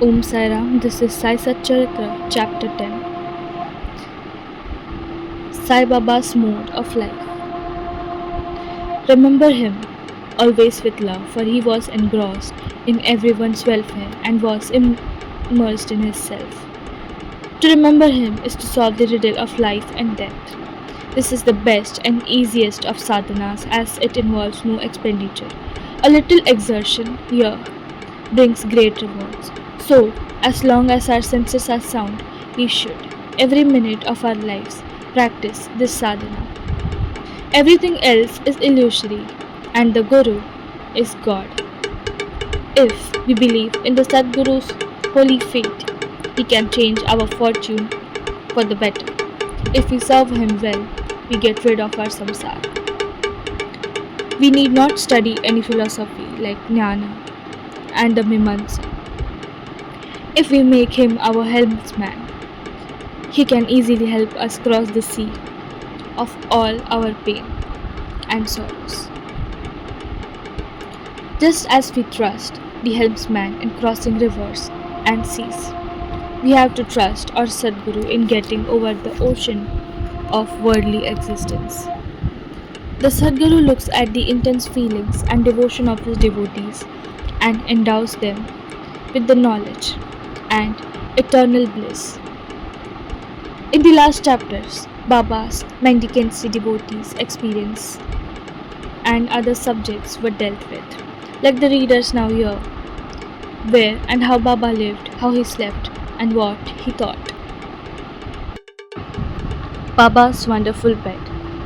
Om Sai Ram, this is Sai Satcharitra, Chapter 10. Sai Baba's Mode of Life. Remember him always with love, for he was engrossed in everyone's welfare and was immersed in his self. To remember him is to solve the riddle of life and death. This is the best and easiest of sadhanas as it involves no expenditure. A little exertion here brings great rewards. So, as long as our senses are sound, we should, every minute of our lives, practice this sadhana. Everything else is illusory, and the Guru is God. If we believe in the Sadguru's holy fate, he can change our fortune for the better. If we serve him well, we get rid of our samsara. We need not study any philosophy like Jnana and the Mimamsa. If we make him our helmsman, he can easily help us cross the sea of all our pain and sorrows. Just as we trust the helmsman in crossing rivers and seas, we have to trust our Sadguru in getting over the ocean of worldly existence. The Sadguru looks at the intense feelings and devotion of his devotees and endows them with the knowledge and eternal bliss. In the last chapters, Baba's mendicancy devotees' experience and other subjects were dealt with. Let the readers now hear where and how Baba lived, how he slept, and what he thought. Baba's wonderful bed.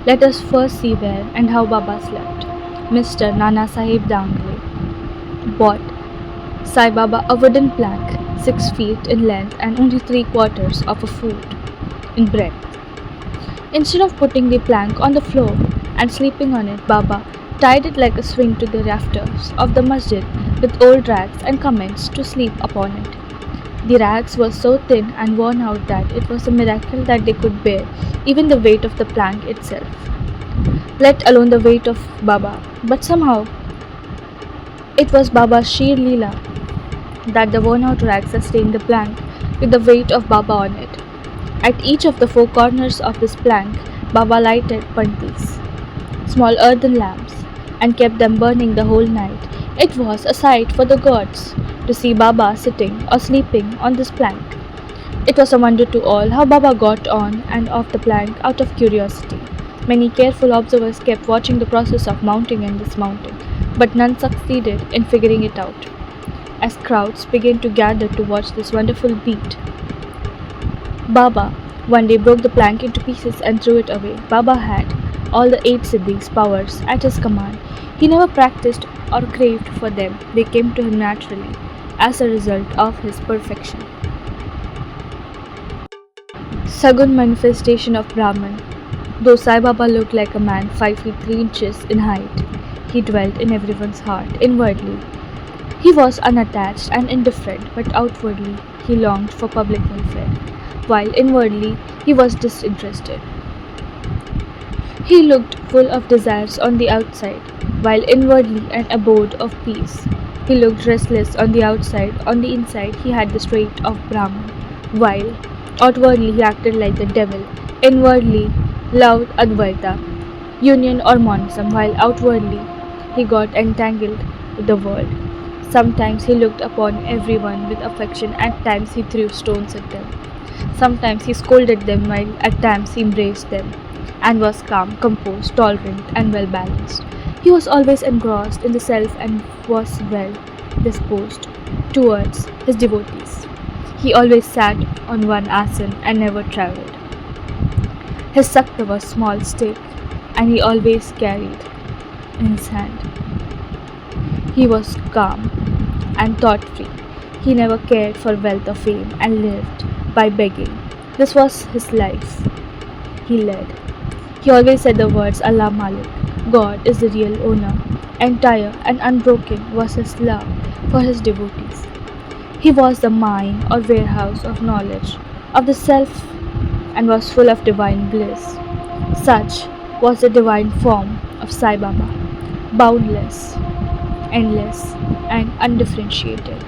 Let us first see where and how Baba slept. Mr. Nana Sahib Dangle bought Sai Baba a wooden plank 6 feet in length and only 3/4 of a foot in breadth. Instead of putting the plank on the floor and sleeping on it, Baba tied it like a swing to the rafters of the masjid with old rags and commenced to sleep upon it. The rags were so thin and worn out that it was a miracle that they could bear even the weight of the plank itself, let alone the weight of Baba. But somehow, it was Baba's sheer Leela that the worn out rags sustained the plank with the weight of Baba on it. At each of the 4 corners of this plank, Baba lighted pantis, small earthen lamps, and kept them burning the whole night. It was a sight for the gods to see Baba sitting or sleeping on this plank. It was a wonder to all how Baba got on and off the plank out of curiosity. Many careful observers kept watching the process of mounting and dismounting, but none succeeded in figuring it out. As crowds began to gather to watch this wonderful beat, Baba one day broke the plank into pieces and threw it away. Baba had all the 8 Siddhis powers at his command. He never practiced or craved for them. They came to him naturally as a result of his perfection. Sagun manifestation of Brahman. Though Sai Baba looked like a man 5 feet 3 inches in height, he dwelt in everyone's heart inwardly. He was unattached and indifferent, but outwardly he longed for public welfare, while inwardly he was disinterested. He looked full of desires on the outside, while inwardly an abode of peace. He looked restless on the outside, on the inside he had the strength of Brahman, while outwardly he acted like the devil. Inwardly loved Advaita, union or monism, while outwardly he got entangled with the world. Sometimes he looked upon everyone with affection, at times he threw stones at them. Sometimes he scolded them, while at times he embraced them, and was calm, composed, tolerant, and well balanced. He was always engrossed in the self and was well disposed towards his devotees. He always sat on one asan and never travelled. His sakta was small stick, and he always carried in his hand. He was calm and thought-free. He never cared for wealth or fame and lived by begging. This was his life he led. He always said the words Allah Malik, God is the real owner. Entire and unbroken was his love for his devotees. He was the mine or warehouse of knowledge of the self and was full of divine bliss. Such was the divine form of Sai Baba, boundless, endless, and undifferentiated.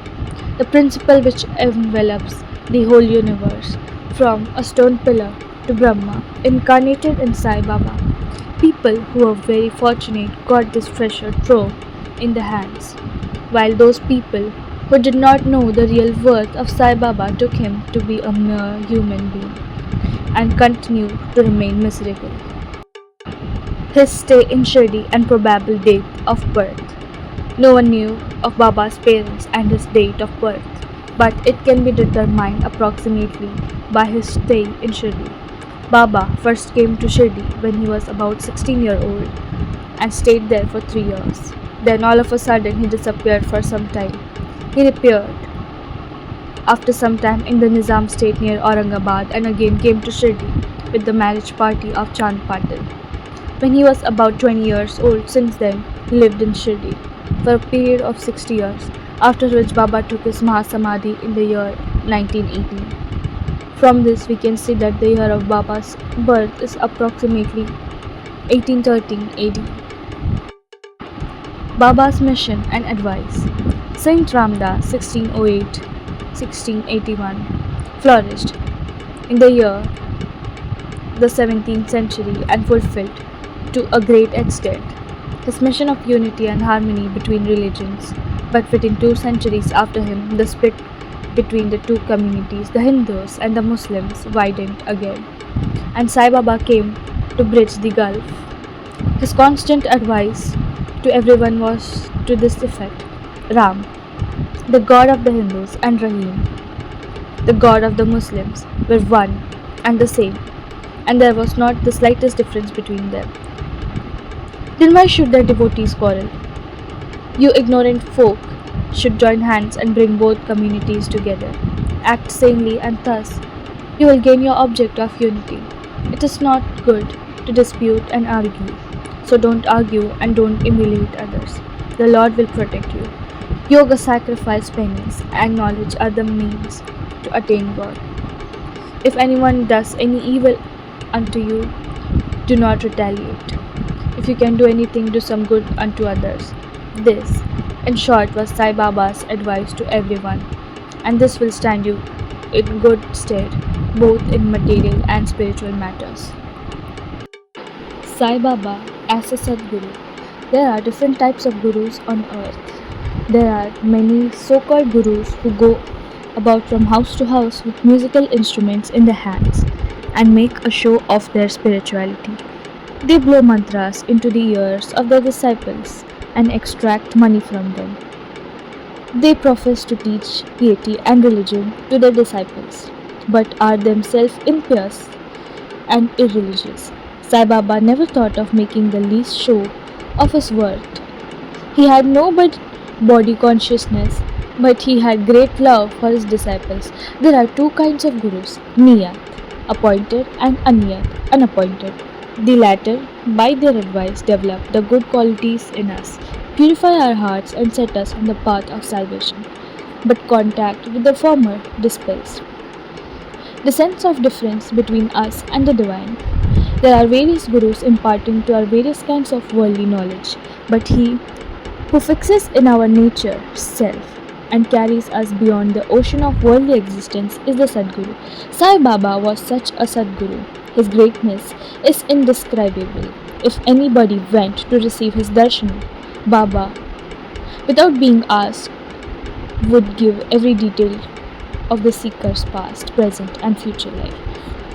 the principle which envelops the whole universe, from a stone pillar to Brahma, incarnated in Sai Baba. People who were very fortunate got this treasure trove in their hands, while those people who did not know the real worth of Sai Baba took him to be a mere human being and continue to remain miserable. His stay in Shirdi and probable date of birth. No one knew of Baba's parents and his date of birth, but it can be determined approximately by his stay in Shirdi. Baba first came to Shirdi when he was about 16 years old and stayed there for 3 years. Then all of a sudden he disappeared for some time. He reappeared after some time in the Nizam state near Aurangabad and again came to Shirdi with the marriage party of Chand Patil. When he was about 20 years old, since then he lived in Shirdi for a period of 60 years, after which Baba took his Mahasamadhi in the year 1918. From this we can see that the year of Baba's birth is approximately 1813 AD. Baba's mission and advice. Saint Ramdas 1608-1681 flourished in the year the 17th century and fulfilled to a great extent his mission of unity and harmony between religions. But within 2 centuries after him, the split between the two communities, the Hindus and the Muslims, widened again, and Sai Baba came to bridge the gulf. His constant advice to everyone was to this effect: Ram, the god of the Hindus, and Rahim, the god of the Muslims, were one and the same, and there was not the slightest difference between them. Then why should their devotees quarrel? You ignorant folk should join hands and bring both communities together. Act sanely, and thus you will gain your object of unity. It is not good to dispute and argue, so don't argue and don't emulate others. The Lord will protect you. Yoga, sacrifice, penance, and knowledge are the means to attain God. If anyone does any evil unto you, do not retaliate. If you can do anything, do some good unto others. This, in short, was Sai Baba's advice to everyone, and this will stand you in good stead both in material and spiritual matters. Sai Baba as a Sadguru. There are different types of gurus on earth. There are many so-called gurus who go about from house to house with musical instruments in their hands and make a show of their spirituality. They blow mantras into the ears of their disciples and extract money from them. They profess to teach piety and religion to their disciples, but are themselves impious and irreligious. Sai Baba never thought of making the least show of his worth. He had no body consciousness, but he had great love for his disciples. There are two kinds of gurus: niyat, appointed, and aniyat, unappointed. The latter, by their advice, develop the good qualities in us, purify our hearts, and set us on the path of salvation. But contact with the former dispels the sense of difference between us and the divine. There are various gurus imparting to our various kinds of worldly knowledge, but he who fixes in our nature, self, and carries us beyond the ocean of worldly existence is the Sadguru. Sai Baba was such a Sadguru. His greatness is indescribable. If anybody went to receive his darshan, Baba, without being asked, would give every detail of the seeker's past, present, and future life.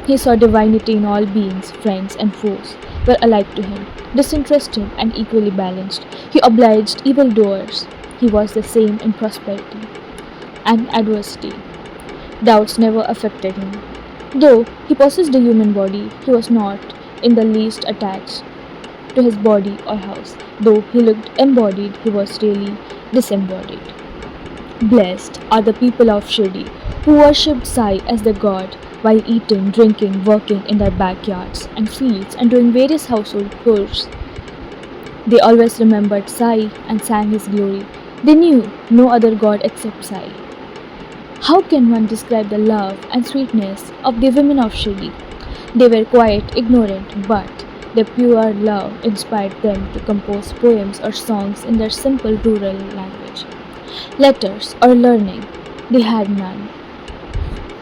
He saw divinity in all beings, friends, and foes were alike to him, disinterested and equally balanced. He obliged evildoers. He was the same in prosperity and adversity. Doubts never affected him. Though he possessed a human body, he was not in the least attached to his body or house. Though he looked embodied, he was really disembodied. Blessed are the people of Shirdi who worshipped Sai as the god while eating, drinking, working in their backyards and fields and doing various household chores. They always remembered Sai and sang his glory. They knew no other god except Sai. How can one describe the love and sweetness of the women of Shirdi? They were quite ignorant, but their pure love inspired them to compose poems or songs in their simple rural language. Letters or learning. They had none.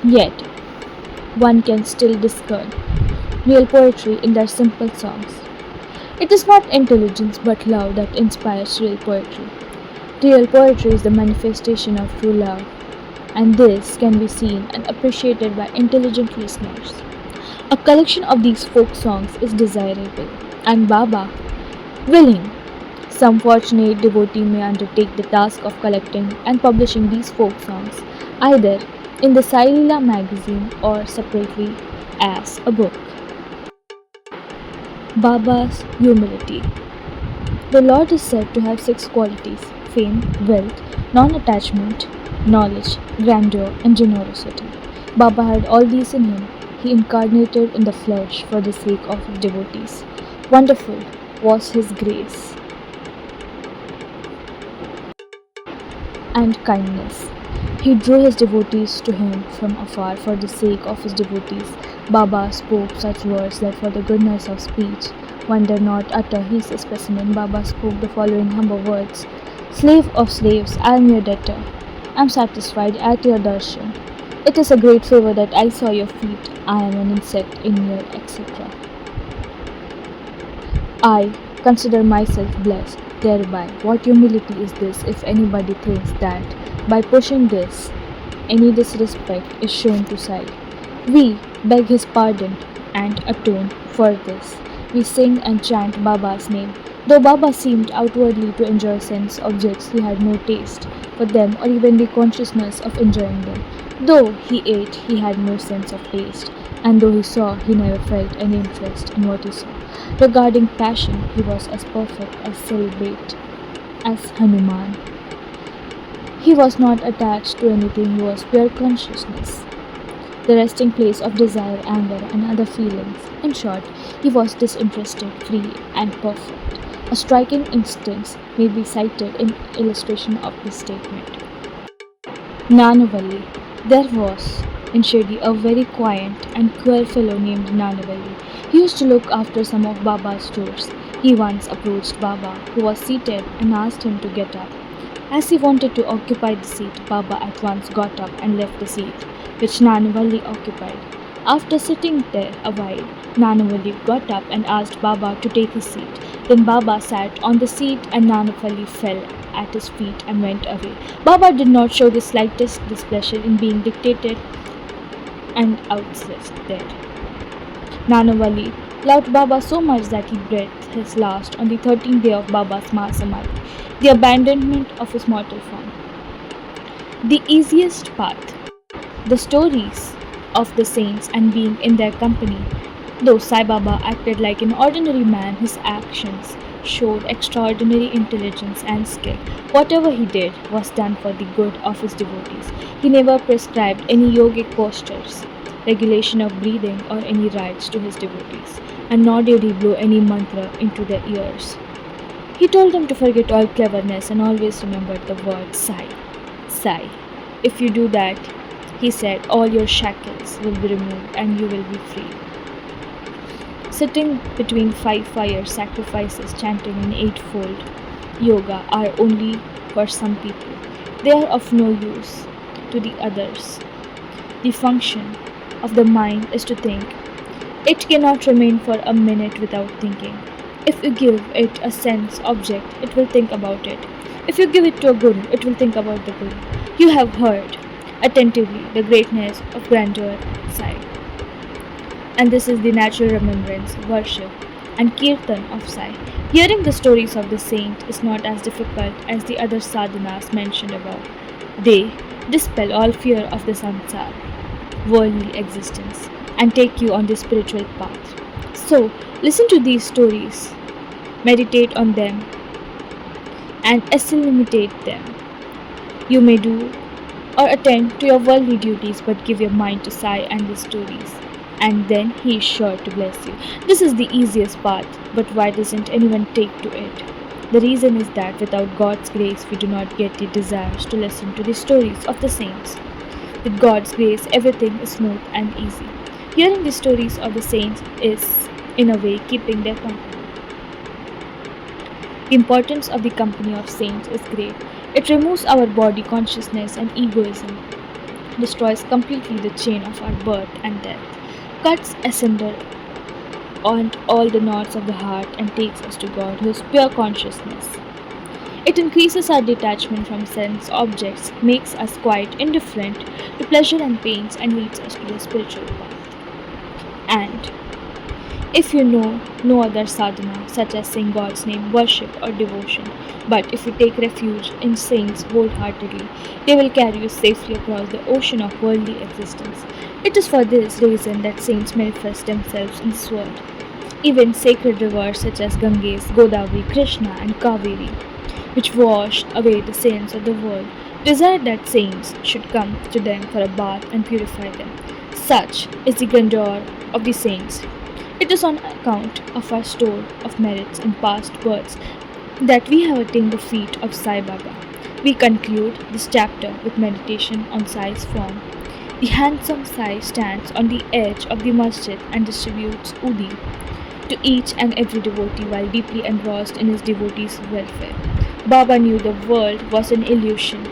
Yet, one can still discern real poetry in their simple songs. It is not intelligence but love that inspires real poetry. Real poetry is the manifestation of true love, and this can be seen and appreciated by intelligent listeners. A collection of these folk songs is desirable, and Baba, willing, some fortunate devotee may undertake the task of collecting and publishing these folk songs either in the Sai Leela magazine or separately as a book. Baba's humility. The Lord is said to have six qualities: fame, wealth, non attachment, knowledge, grandeur, and generosity. Baba had all these in him. He incarnated in the flesh for the sake of his devotees. Wonderful was his grace and kindness. He drew his devotees to him from afar for the sake of his devotees. Baba spoke such words that for the goodness of speech one dare not utter. He is a specimen. Baba spoke the following humble words: Slave of slaves, I am your debtor. I am satisfied at your darshan. It is a great favor that I saw your feet. I am an insect in your etc. I consider myself blessed thereby. What humility is this if anybody thinks that by pushing this, any disrespect is shown to Sai? We beg his pardon and atone for this. We sing and chant Baba's name. Though Baba seemed outwardly to enjoy sense objects, he had no taste for them or even the consciousness of enjoying them. Though he ate, he had no sense of taste, and though he saw, he never felt any interest in what he saw. Regarding passion, he was as perfect, as celibate as Hanuman. He was not attached to anything, he was pure consciousness, the resting place of desire, anger, and other feelings. In short, he was disinterested, free, and perfect. A striking instance may be cited in illustration of this statement. Nanavalli. There was in Shirdi a very quiet and cruel fellow named Nanavalli. He used to look after some of Baba's stores. He once approached Baba, who was seated, and asked him to get up. As he wanted to occupy the seat, Baba at once got up and left the seat, which Nanavalli occupied. After sitting there a while, Nanavalli got up and asked Baba to take his seat. Then Baba sat on the seat and Nanavalli fell at his feet and went away. Baba did not show the slightest displeasure in being dictated and outlisted. Nanavalli loved Baba so much that he breathed his last on the 13th day of Baba's Mahasamadhi, the abandonment of his mortal form. The easiest path. The stories of the saints and being in their company. Though Sai Baba acted like an ordinary man, his actions showed extraordinary intelligence and skill. Whatever he did was done for the good of his devotees. He never prescribed any yogic postures, regulation of breathing, or any rites to his devotees, and nor did he blow any mantra into their ears. He told them to forget all cleverness and always remember the word Sai. Sai. If you do that, he said, all your shackles will be removed and you will be free. Sitting between 5 fire sacrifices, chanting in eightfold yoga are only for some people. They are of no use to the others. The function of the mind is to think. It cannot remain for a minute without thinking. If you give it a sense object, it will think about it. If you give it to a guru, it will think about the guru. You have heard attentively the greatness of grandeur Sai. And this is the natural remembrance, worship, and kirtan of Sai. Hearing the stories of the saint is not as difficult as the other sadhanas mentioned above. They dispel all fear of the samsara, worldly existence, and take you on the spiritual path. So, listen to these stories, meditate on them, and assimilate them. You may do or attend to your worldly duties, but give your mind to Sai and the stories, and then he is sure to bless you. This is the easiest path, but why doesn't anyone take to it? The reason is that without God's grace, we do not get the desires to listen to the stories of the saints. With God's grace, everything is smooth and easy. Hearing the stories of the saints is, in a way, keeping their company. The importance of the company of saints is great. It removes our body consciousness and egoism. destroys completely the chain of our birth and death, cuts asunder on all the knots of the heart, and takes us to God, who is pure consciousness. It increases our detachment from sense objects, makes us quite indifferent to pleasure and pains, and leads us to the spiritual path. And if you know no other sadhana, such as saying God's name, worship, or devotion, but if you take refuge in saints wholeheartedly, they will carry you safely across the ocean of worldly existence. It is for this reason that saints manifest themselves in this world. Even sacred rivers such as Ganges, Godavari, Krishna, and Kaveri, which wash away the sins of the world, desire that saints should come to them for a bath and purify them. Such is the grandeur of the saints. It is on account of our store of merits in past births that we have attained the feet of Sai Baba. We conclude this chapter with meditation on Sai's form. The handsome Sai stands on the edge of the masjid and distributes udi to each and every devotee while deeply engrossed in his devotees' welfare. Baba knew the world was an illusion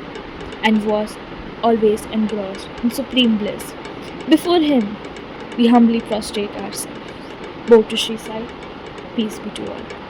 and was always engrossed in supreme bliss. Before him, we humbly prostrate ourselves. Bow to Sri Sai, peace be to all.